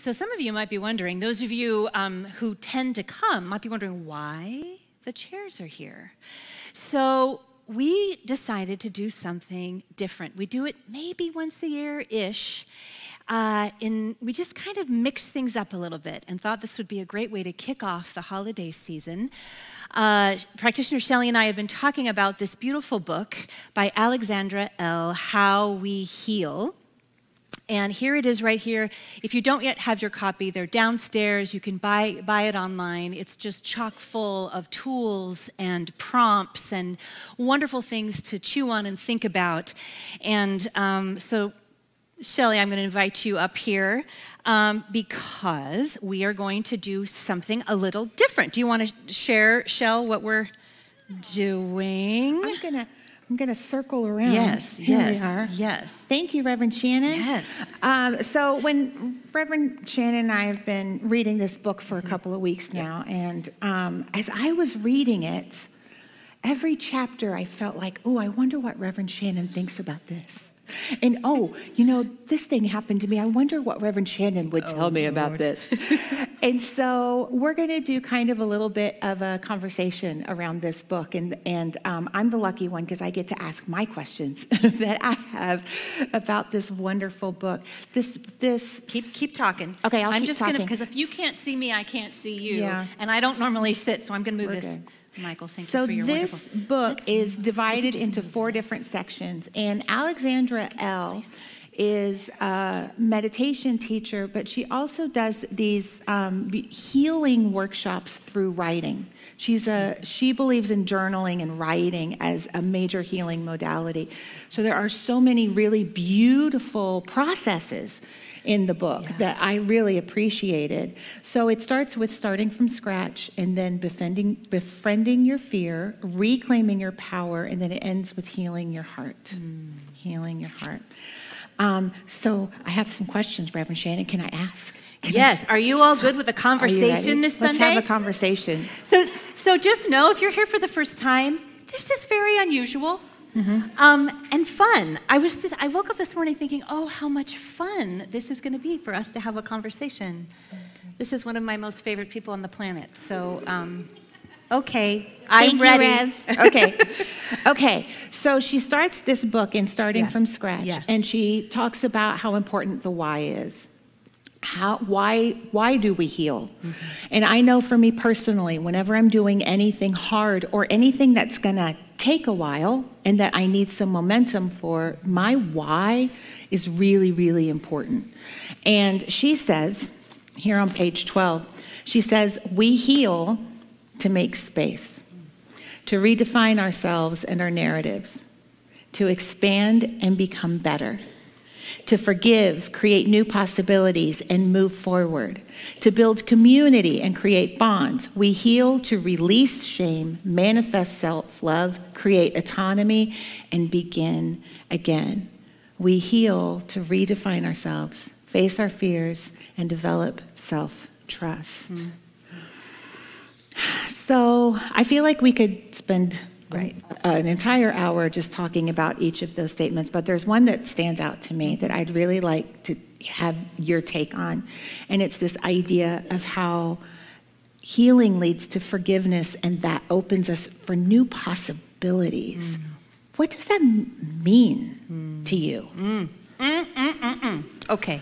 So some of you might be wondering, those of you who tend to come might be wondering why the chairs are here. So we decided to do something different. We do it maybe once a year-ish. We just kind of mixed things up a little bit and thought this would be a great way to kick off the holiday season. Practitioner Shelley and I have been talking about this beautiful book by Alexandra Elle, How We Heal. And here it is right here. If you don't yet have your copy, they're downstairs. You can buy it online. It's just chock full of tools and prompts and wonderful things to chew on and think about. And so, Shelley, I'm going to invite you up here because we are going to do something a little different. Do you want to share, Shell, what we're doing? I'm gonna circle around. Yes, Here yes, we are. yes. Thank you, Reverend Shannon. Yes. So when Reverend Shannon and I have been reading this book for a couple of weeks now, and as I was reading it, every chapter I felt like, oh, I wonder what Reverend Shannon thinks about this. And this thing happened to me. I wonder what Reverend Shannon would tell me about this. And so we're going to do kind of a little bit of a conversation around this book. And I'm the lucky one because I get to ask my questions that I have about this wonderful book. Keep talking. Okay, I'll I'm keep just talking. Gonna, because if you can't see me, I can't see you. Yeah. And I don't normally sit, so I'm going to move We're this. good. Michael, thank you for your wonderful. So this book is divided into 4 different sections, and Alexandra Elle is a meditation teacher, but she also does these healing workshops through writing. She believes in journaling and writing as a major healing modality. So there are so many really beautiful processes in the book that I really appreciated. So it starts with starting from scratch and then befriending your fear, reclaiming your power, and then it ends with healing your heart. Healing your heart. So I have some questions, Reverend Shannon. Can I ask? Yes. Are you all good with a conversation this Sunday? Let's have a conversation. So just know, if you're here for the first time, this is very unusual. And fun. I woke up this morning thinking, oh, how much fun this is going to be for us to have a conversation. This is one of my most favorite people on the planet. So, okay, I'm ready. Okay. So she starts this book in starting from scratch, and she talks about how important the why is. Why do we heal? And I know for me personally, whenever I'm doing anything hard or anything that's going to take a while and that I need some momentum for, my why is really, really important. And she says, here on page 12, she says, we heal to make space, to redefine ourselves and our narratives, to expand and become better, to forgive, create new possibilities, and move forward, to build community and create bonds. We heal to release shame, manifest self-love, create autonomy, and begin again. We heal to redefine ourselves, face our fears, and develop self-trust. So I feel like we could spend an entire hour just talking about each of those statements, but there's one that stands out to me that I'd really like to have your take on, and it's this idea of how healing leads to forgiveness, and that opens us for new possibilities. What does that mean to you? Okay.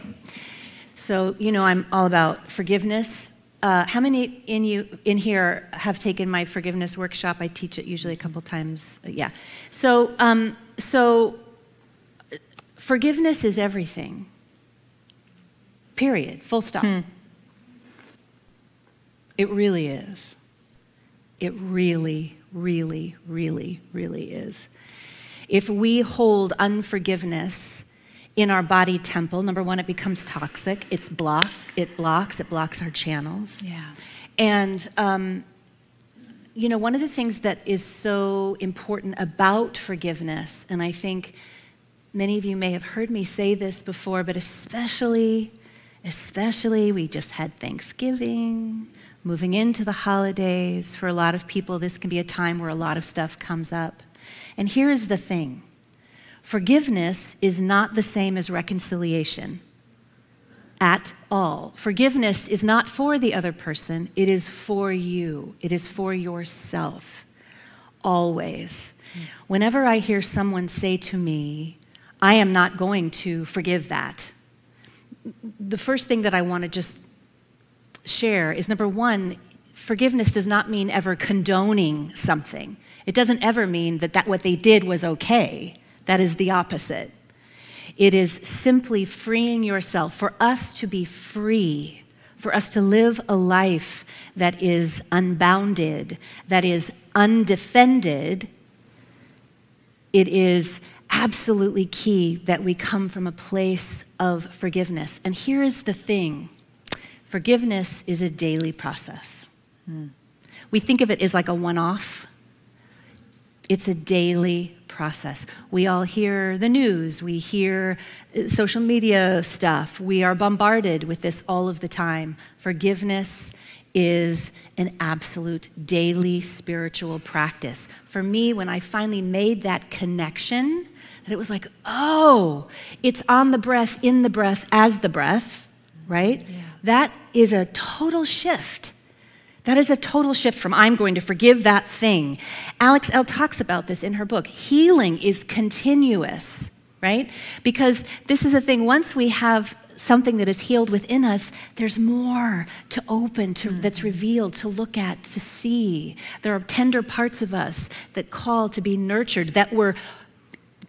So, I'm all about forgiveness. How many in here have taken my forgiveness workshop? I teach it usually a couple times. So forgiveness is everything. Period. Full stop. It really is. It really, really, really, really is. If we hold unforgiveness in our body temple, number one, it becomes toxic. It blocks our channels. Yeah. And, one of the things that is so important about forgiveness, and I think many of you may have heard me say this before, but especially we just had Thanksgiving, moving into the holidays. For a lot of people, this can be a time where a lot of stuff comes up. And here's the thing. Forgiveness is not the same as reconciliation. at all. Forgiveness is not for the other person, it is for you. It is for yourself, always. Whenever I hear someone say to me, I am not going to forgive that, the first thing that I want to just share is, number one, forgiveness does not mean ever condoning something. It doesn't ever mean that what they did was okay. That is the opposite. It is simply freeing yourself, for us to be free, for us to live a life that is unbounded, that is undefended. It is absolutely key that we come from a place of forgiveness. And here is the thing. Forgiveness is a daily process. We think of it as like a one-off. It's a daily process. We all hear the news. We hear social media stuff. We are bombarded with this all of the time. Forgiveness is an absolute daily spiritual practice. For me, when I finally made that connection, that it was like, oh, it's on the breath, in the breath, as the breath, right? Yeah. That is a total shift. That is a total shift from I'm going to forgive that thing. Alex Elle talks about this in her book. Healing is continuous, right? Because this is a thing, once we have something that is healed within us, there's more to open, that's revealed, to look at, to see. There are tender parts of us that call to be nurtured, that were,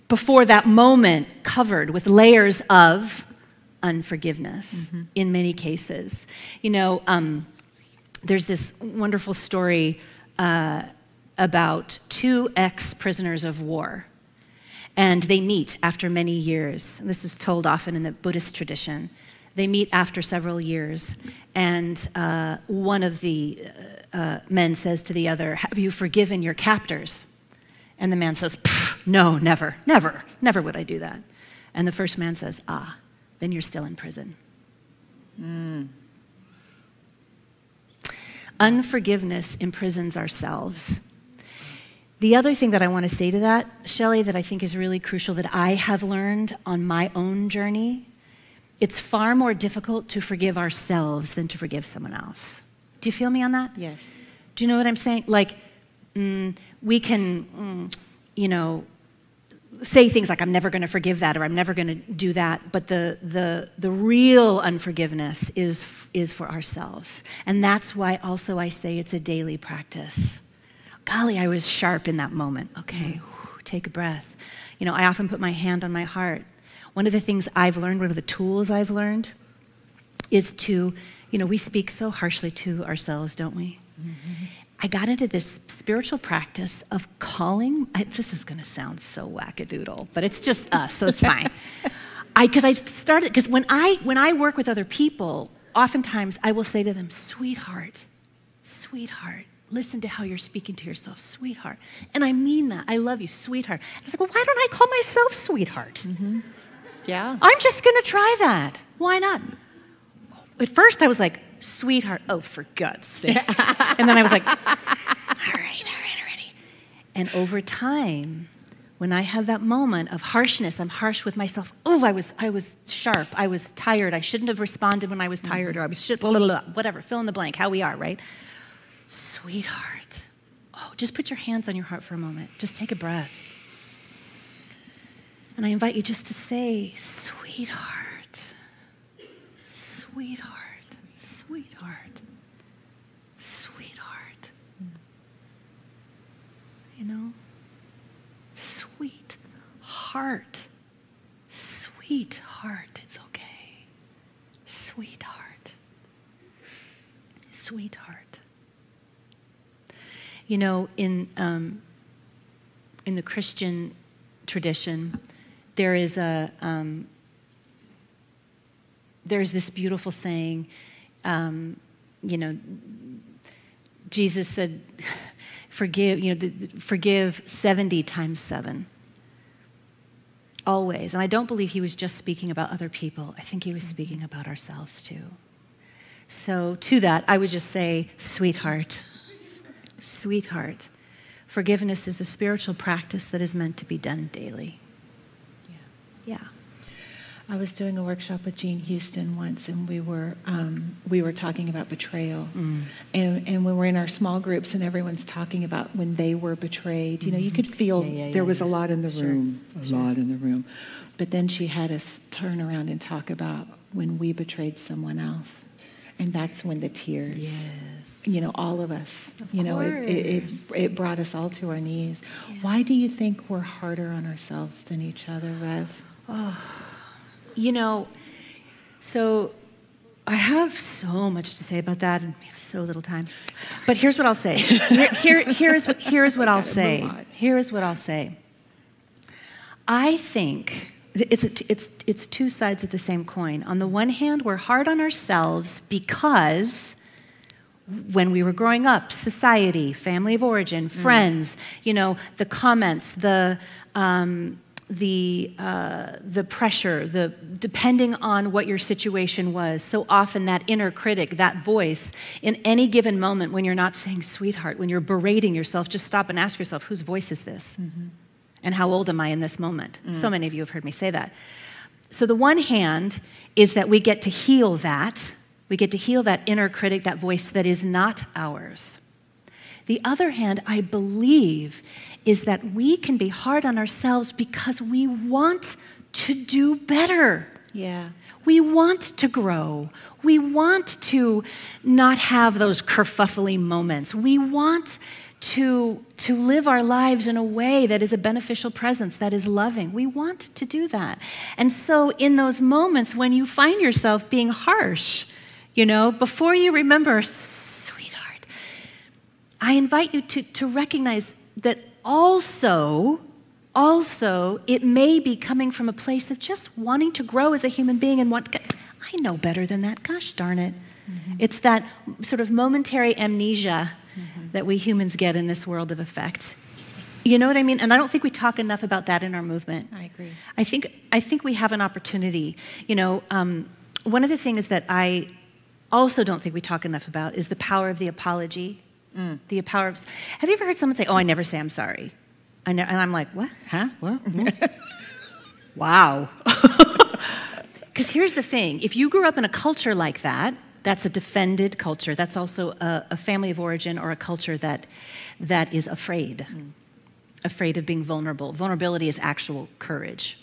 before that moment, covered with layers of unforgiveness in many cases. You know, there's this wonderful story about two ex-prisoners of war. And they meet after many years. This is told often in the Buddhist tradition. They meet after several years. And one of the men says to the other, have you forgiven your captors? And the man says, no, never would I do that. And the first man says, then you're still in prison. Unforgiveness imprisons ourselves. The other thing that I want to say to that, Shelley, that I think is really crucial, that I have learned on my own journey, it's far more difficult to forgive ourselves than to forgive someone else. Do you feel me on that? Yes. Do you know what I'm saying? Like, we can, say things like, I'm never going to forgive that, or I'm never going to do that, but the real unforgiveness is for ourselves. And that's why also I say it's a daily practice. Golly, I was sharp in that moment. Okay, take a breath. You know, I often put my hand on my heart. One of the things I've learned, one of the tools I've learned, is to, we speak so harshly to ourselves, don't we? I got into this spiritual practice of calling, this is going to sound so wackadoodle, but it's just us, so it's fine. Because when I work with other people, oftentimes I will say to them, sweetheart, listen to how you're speaking to yourself, sweetheart. And I mean that. I love you, sweetheart. I was like, well, why don't I call myself sweetheart? Yeah. I'm just going to try that. Why not? At first, I was like, sweetheart. Oh, for God's sake. And then I was like, all right. And over time, when I have that moment of harshness, I'm harsh with myself. Oh, I was sharp. I was tired. I shouldn't have responded when I was tired, or I was whatever. Fill in the blank. How we are, right? Sweetheart. Oh, just put your hands on your heart for a moment. Just take a breath. And I invite you just to say, sweetheart, sweetheart, sweetheart, sweetheart. Sweetheart, sweetheart, it's okay. Sweetheart, sweetheart. In the Christian tradition, there is there's this beautiful saying, Jesus said, forgive 70 times 7. Always. And I don't believe he was just speaking about other people. I think he was speaking about ourselves too. So to that, I would just say, sweetheart, forgiveness is a spiritual practice that is meant to be done daily. Yeah. I was doing a workshop with Jean Houston once, and we were talking about betrayal, and when we're in our small groups and everyone's talking about when they were betrayed, you know, you could feel there was a lot in the room, lot in the room, but then she had us turn around and talk about when we betrayed someone else, and that's when the tears, you know, all of us, you know, it brought us all to our knees. Yeah. Why do you think we're harder on ourselves than each other, Rev? You know, so I have so much to say about that, and we have so little time. But here's what I'll say. Here's what I'll say. Here's what I'll say. I think it's two sides of the same coin. On the one hand, we're hard on ourselves because when we were growing up, society, family of origin, friends, you know, the comments, the pressure, depending on what your situation was, so often that inner critic, that voice, in any given moment when you're not saying, sweetheart, when you're berating yourself, just stop and ask yourself, whose voice is this? And how old am I in this moment? So many of you have heard me say that. So the one hand is that we get to heal that. We get to heal that inner critic, that voice that is not ours. The other hand, I believe, is that we can be hard on ourselves because we want to do better. Yeah. We want to grow. We want to not have those kerfuffly moments. We want to live our lives in a way that is a beneficial presence, that is loving. We want to do that. And so in those moments when you find yourself being harsh, you know, before you remember, sweetheart, I invite you to recognize that also it may be coming from a place of just wanting to grow as a human being and I know better than that, gosh darn it. It's that sort of momentary amnesia that we humans get in this world of effect. You know what I mean? And I don't think we talk enough about that in our movement. I agree. I think we have an opportunity. You know, one of the things that I also don't think we talk enough about is the power of the apology. The power of... Have you ever heard someone say, oh, I never say I'm sorry? And I'm like, what? Huh? What? Wow. Because here's the thing. If you grew up in a culture like that, that's a defended culture. That's also a family of origin or a culture that is afraid. Afraid of being vulnerable. Vulnerability is actual courage.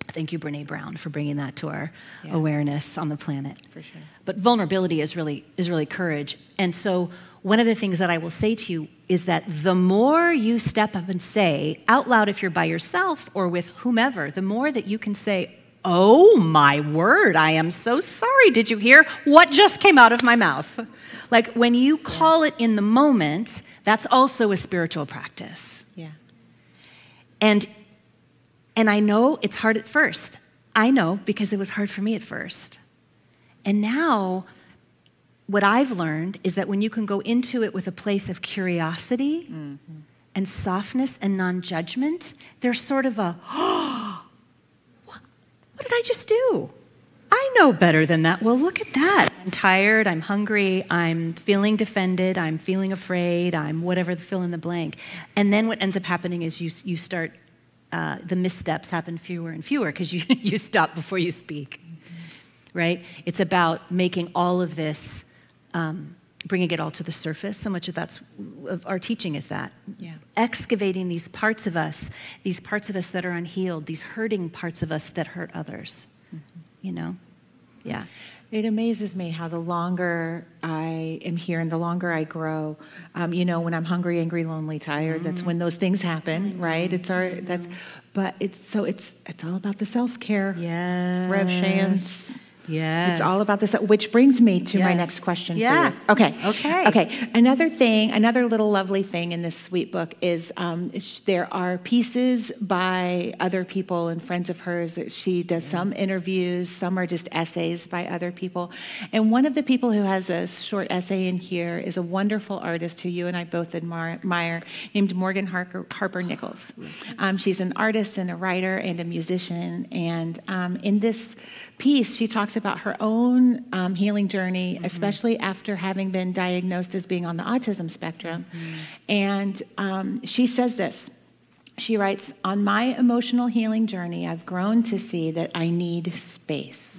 Thank you, Brene Brown, for bringing that to our awareness on the planet. For sure. But vulnerability is really courage. And so one of the things that I will say to you is that the more you step up and say, out loud if you're by yourself or with whomever, the more that you can say, oh my word, I am so sorry. Did you hear what just came out of my mouth? Like when you call it in the moment, that's also a spiritual practice. Yeah. And I know it's hard at first. I know because it was hard for me at first. And now what I've learned is that when you can go into it with a place of curiosity and softness and non-judgment, there's sort of a, oh, what did I just do? I know better than that. Well, look at that. I'm tired, I'm hungry, I'm feeling defended, I'm feeling afraid, I'm whatever, fill in the blank. And then what ends up happening is you start, the missteps happen fewer and fewer because you stop before you speak, right? It's about making all of this, bringing it all to the surface. So much of our teaching is that. Yeah. Excavating these parts of us that are unhealed, these hurting parts of us that hurt others, you know? Yeah. It amazes me how the longer I am here and the longer I grow, you know, when I'm hungry, angry, lonely, tired, that's when those things happen, right? But it's all about the self-care. Yes. Rev Shams. Yes. It's all about this, which brings me to my next question for you. Okay. Another little lovely thing in this sweet book is there are pieces by other people and friends of hers that she does some interviews, some are just essays by other people. And one of the people who has a short essay in here is a wonderful artist who you and I both admire named Morgan Harper Nichols. She's an artist and a writer and a musician. And in this piece, she talks about her own healing journey, especially after having been diagnosed as being on the autism spectrum. And she says this, She writes, on my emotional healing journey, I've grown to see that I need space.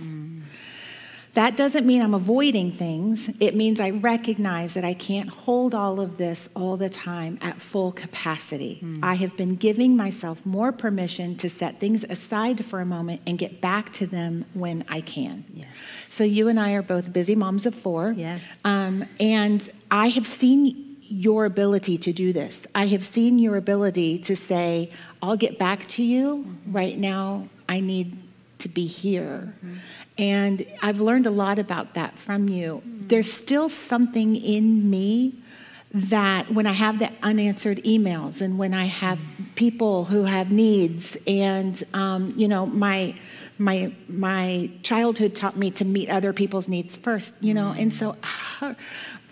That doesn't mean I'm avoiding things. It means I recognize that I can't hold all of this all the time at full capacity. I have been giving myself more permission to set things aside for a moment and get back to them when I can. Yes. So you and I are both busy moms of 4. Yes. And I have seen your ability to do this. I have seen your ability to say, I'll get back to you. Right now, I need to be here. And I've learned a lot about that from you. There's still something in me that when I have the unanswered emails and when I have people who have needs and, my childhood taught me to meet other people's needs first, and so,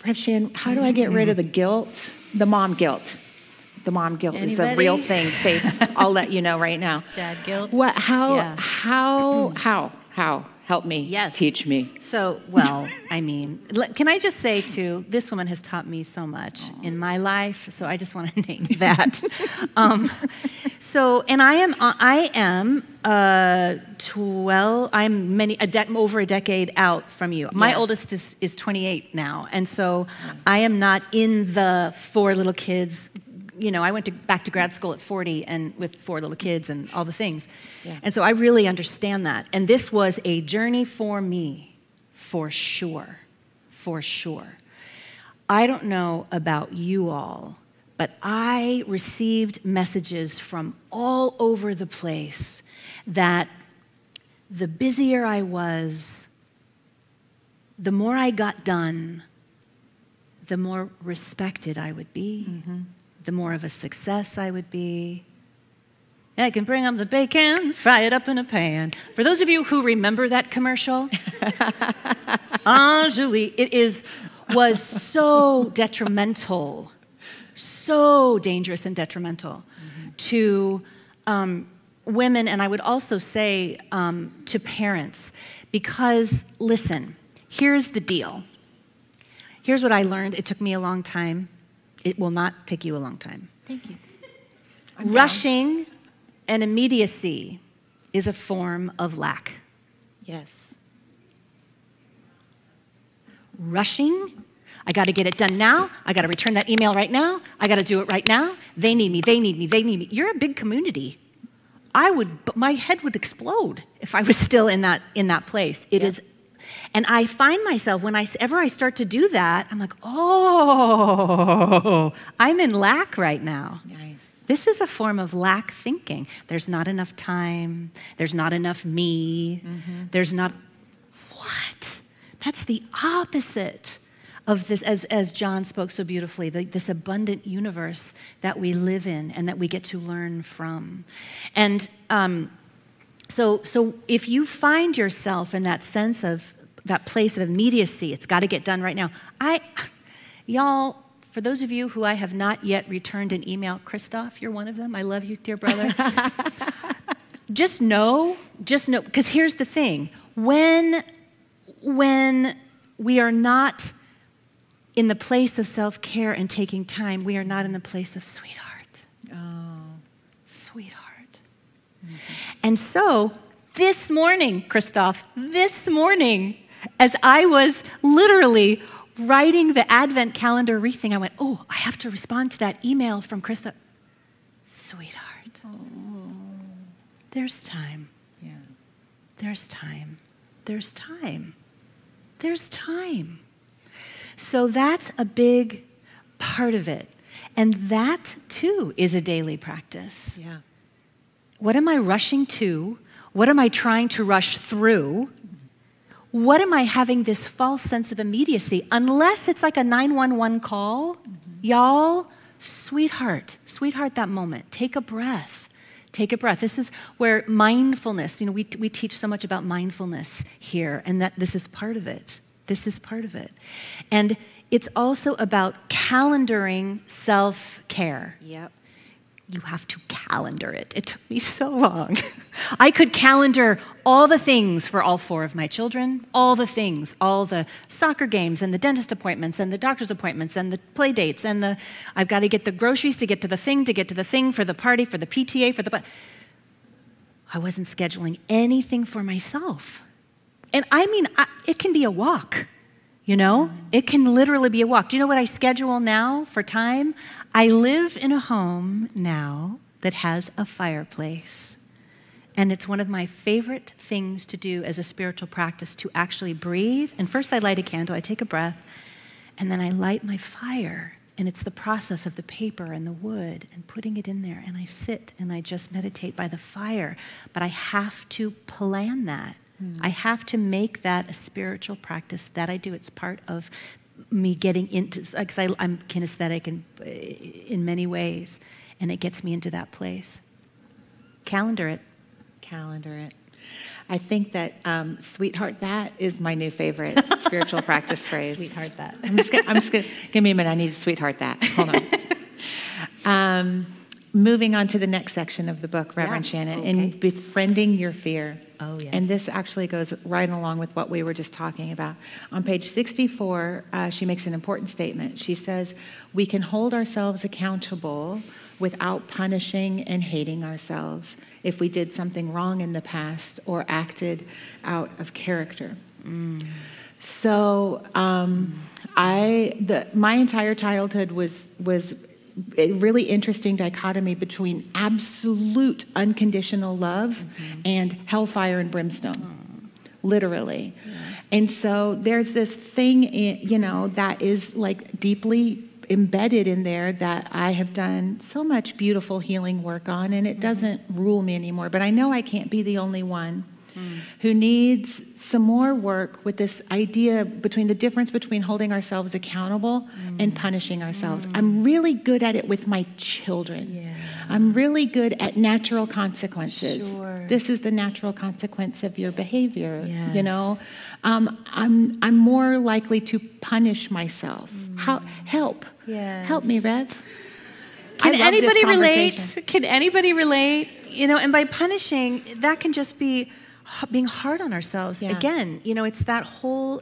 Rev Shan, how do I get rid of the guilt? The mom guilt. The mom guilt is a real thing, Faith. I'll let you know right now. Dad guilt. What? How? Help me. Yes. Teach me. So, can I just say too, this woman has taught me so much in my life, so I just want to name that. I am over a decade out from you. My oldest is 28 now, and so I am not in the 4 little kids. I went back to grad school at 40 and with 4 little kids and all the things. Yeah. And so I really understand that. And this was a journey for me, for sure. I don't know about you all, but I received messages from all over the place that the busier I was, the more I got done, the more respected I would be. The more of a success I would be. I can bring up the bacon, fry it up in a pan. For those of you who remember that commercial, Julie, was so detrimental, so dangerous and detrimental to women, and I would also say to parents, because listen, here's the deal. Here's what I learned. It took me a long time. It will not take you a long time. Thank you. Rushing and immediacy is a form of lack. Yes. Rushing, I got to get it done now. I got to return that email right now. I got to do it right now. They need me. You're a big community. My head would explode if I was still in that place. It is. And I find myself, whenever I start to do that, I'm like, I'm in lack right now. Nice. This is a form of lack thinking. There's not enough time. There's not enough me. There's not, what? That's the opposite of this, as John spoke so beautifully, this abundant universe that we live in and that we get to learn from. And So if you find yourself in that sense of that place of immediacy, it's got to get done right now. Y'all, for those of you who I have not yet returned an email, Christoph, you're one of them. I love you, dear brother. Just know, because here's the thing. When we are not in the place of self-care and taking time, we are not in the place of sweetheart. Oh. Sweetheart. And so this morning, Christoph, as I was literally writing the Advent calendar wreath thing, I went, I have to respond to that email from Christoph. Sweetheart. Oh. There's time. Yeah. There's time. There's time. There's time. So that's a big part of it. And that, too, is a daily practice. Yeah. What am I rushing to? What am I trying to rush through? What am I having this false sense of immediacy? Unless it's like a 911 call, y'all, sweetheart, that moment. Take a breath. This is where mindfulness, we teach so much about mindfulness here, and that this is part of it. And it's also about calendaring self-care. Yep. You have to calendar it. It took me so long. I could calendar all the things for all 4 of my children, all the things, all the soccer games and the dentist appointments and the doctor's appointments and the play dates and I've got to get the groceries to get to the thing for the party, for the PTA, I wasn't scheduling anything for myself. And I mean, it can be a walk. You know, it can literally be a walk. Do you know what I schedule now for time? I live in a home now that has a fireplace. And it's one of my favorite things to do as a spiritual practice, to actually breathe. And first I light a candle, I take a breath, and then I light my fire. And it's the process of the paper and the wood and putting it in there. And I sit and I just meditate by the fire. But I have to plan that. I have to make that a spiritual practice that I do. It's part of me getting into, because I'm kinesthetic in many ways, and it gets me into that place. Calendar it. Calendar it. I think that sweetheart that is my new favorite spiritual practice phrase. Sweetheart that. I'm just gonna give me a minute. I need to sweetheart that. Hold on. Moving on to the next section of the book, Reverend Shannon, in befriending your fear. Oh, yes. And this actually goes right along with what we were just talking about. On page 64, she makes an important statement. She says, we can hold ourselves accountable without punishing and hating ourselves if we did something wrong in the past or acted out of character. So my entire childhood was a really interesting dichotomy between absolute unconditional love and hellfire and brimstone, literally. Yeah. And so there's this thing, that is like deeply embedded in there that I have done so much beautiful healing work on, and it doesn't rule me anymore. But I know I can't be the only one who needs some more work with this idea between the difference between holding ourselves accountable and punishing ourselves. I'm really good at it with my children. Yeah. I'm really good at natural consequences. Sure. This is the natural consequence of your behavior. Yes. I'm more likely to punish myself. Help. Yes. Help me, Rev. Can anybody relate? Can anybody relate? And by punishing, that can just be being hard on ourselves. Yeah. Again, it's that whole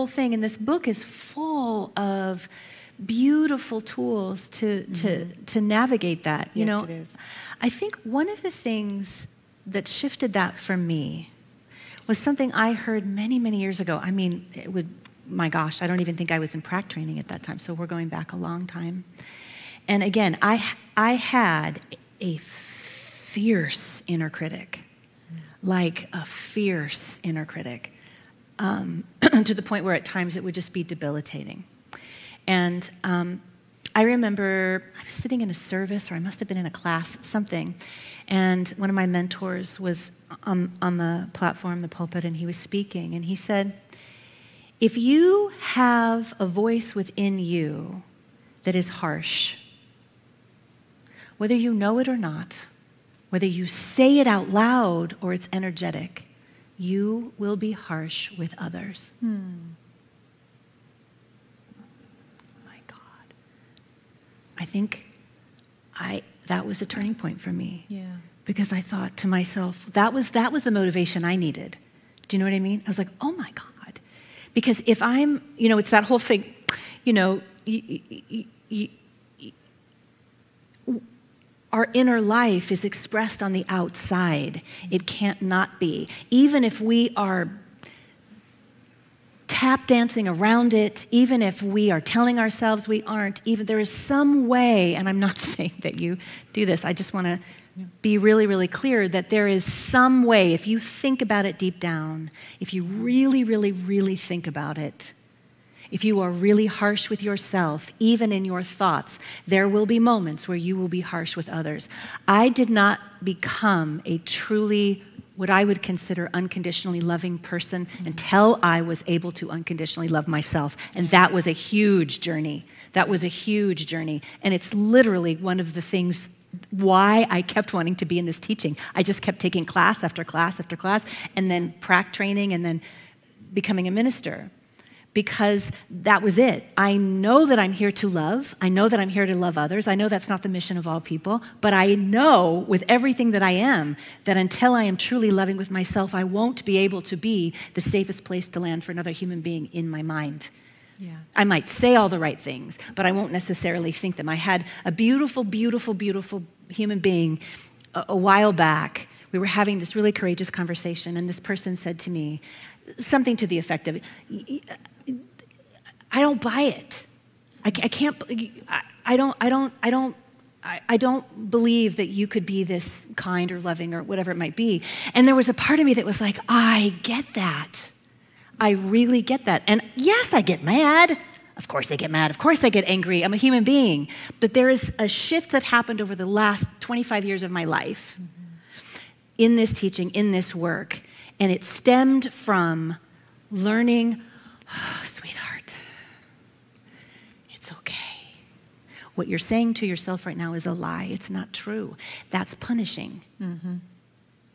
thing. And this book is full of beautiful tools to navigate that. Yes, it is. I think one of the things that shifted that for me was something I heard many, many years ago. I mean, my gosh, I don't even think I was in prac training at that time, so we're going back a long time. And again, I had a fierce inner critic, like a fierce inner critic, to the point where at times it would just be debilitating. And I remember I was sitting in a service, or I must have been in a class, something, and one of my mentors was on the platform, the pulpit, and he was speaking, and he said, if you have a voice within you that is harsh, whether you know it or not, whether you say it out loud or it's energetic, you will be harsh with others. My God. I think that was a turning point for me. Yeah. Because I thought to myself, that was the motivation I needed. Do you know what I mean? I was like, oh my God. Because if I'm, it's that whole thing, our inner life is expressed on the outside. It can't not be. Even if we are tap dancing around it, even if we are telling ourselves we aren't, even there is some way, and I'm not saying that you do this, I just want to be really, really clear that there is some way, if you think about it deep down, if you really, really, really think about it, if you are really harsh with yourself, even in your thoughts, there will be moments where you will be harsh with others. I did not become a truly, what I would consider unconditionally loving person until I was able to unconditionally love myself. And that was a huge journey. That was a huge journey. And it's literally one of the things why I kept wanting to be in this teaching. I just kept taking class after class after class, and then prac training, and then becoming a minister. because that was it. I know that I'm here to love. I know that I'm here to love others. I know that's not the mission of all people, but I know with everything that I am that until I am truly loving with myself, I won't be able to be the safest place to land for another human being in my mind. Yeah. I might say all the right things, but I won't necessarily think them. I had a beautiful, beautiful, beautiful human being a while back. We were having this really courageous conversation, and this person said to me something to the effect of, I don't buy it. I can't, I don't believe that you could be this kind or loving or whatever it might be. And there was a part of me that was like, I get that. I really get that. And yes, I get mad. Of course I get mad. Of course I get angry. I'm a human being. But there is a shift that happened over the last 25 years of my life in this teaching, in this work. And it stemmed from learning, oh, sweetheart, it's okay. What you're saying to yourself right now is a lie. It's not true. That's punishing. Mm-hmm.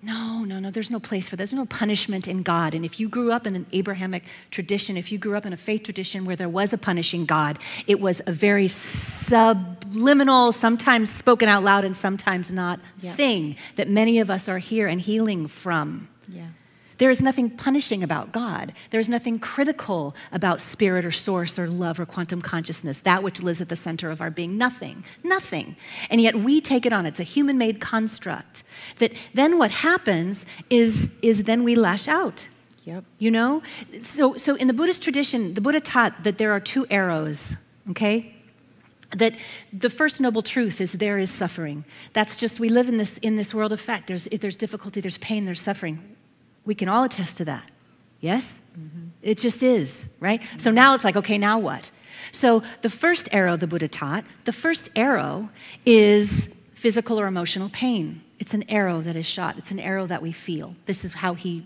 No, there's no place for that. There's no punishment in God. And if you grew up in an Abrahamic tradition, if you grew up in a faith tradition where there was a punishing God, it was a very subliminal, sometimes spoken out loud and sometimes not thing that many of us are here and healing from. Yeah. There is nothing punishing about God. There is nothing critical about spirit or source or love or quantum consciousness, that which lives at the center of our being. Nothing. And yet we take it on. It's a human-made construct. That then what happens is then we lash out. Yep. You know? So in the Buddhist tradition, the Buddha taught that there are two arrows, okay? That the first noble truth is there is suffering. That's just, we live in this world of fact. There's difficulty, there's pain, there's suffering. We can all attest to that. Yes? Mm-hmm. It just is, right? Mm-hmm. So now it's like, okay, now what? So the first arrow the Buddha taught, the first arrow is physical or emotional pain. It's an arrow that is shot. It's an arrow that we feel. This is how he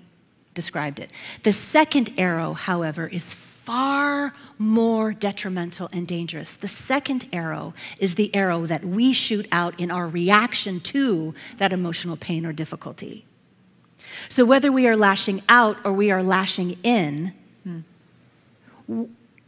described it. The second arrow, however, is far more detrimental and dangerous. The second arrow is the arrow that we shoot out in our reaction to that emotional pain or difficulty. So whether we are lashing out or we are lashing in,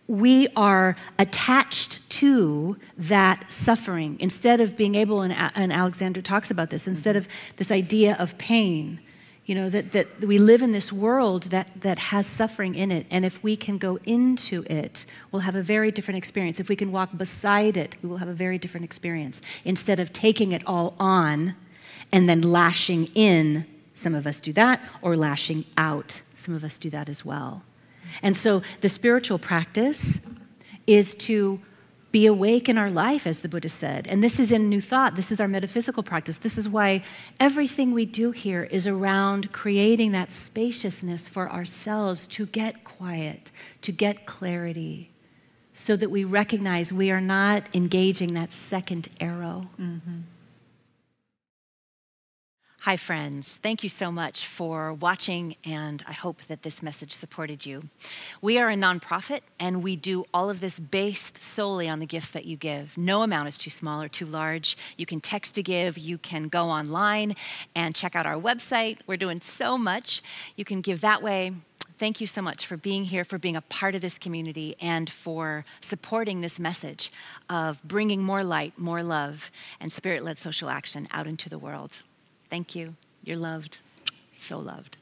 we are attached to that suffering. Instead of being able, and Alexander talks about this, instead of this idea of pain, you know, that we live in this world that has suffering in it. And if we can go into it, we'll have a very different experience. If we can walk beside it, we will have a very different experience. Instead of taking it all on and then lashing in. Some of us do that, or lashing out. Some of us do that as well. And so the spiritual practice is to be awake in our life, as the Buddha said. And this is in New Thought. This is our metaphysical practice. This is why everything we do here is around creating that spaciousness for ourselves to get quiet, to get clarity, so that we recognize we are not engaging that second arrow. Mm-hmm. Hi, friends. Thank you so much for watching, and I hope that this message supported you. We are a nonprofit, and we do all of this based solely on the gifts that you give. No amount is too small or too large. You can text to give. You can go online and check out our website. We're doing so much. You can give that way. Thank you so much for being here, for being a part of this community, and for supporting this message of bringing more light, more love, and spirit-led social action out into the world. Thank you. You're loved. So loved.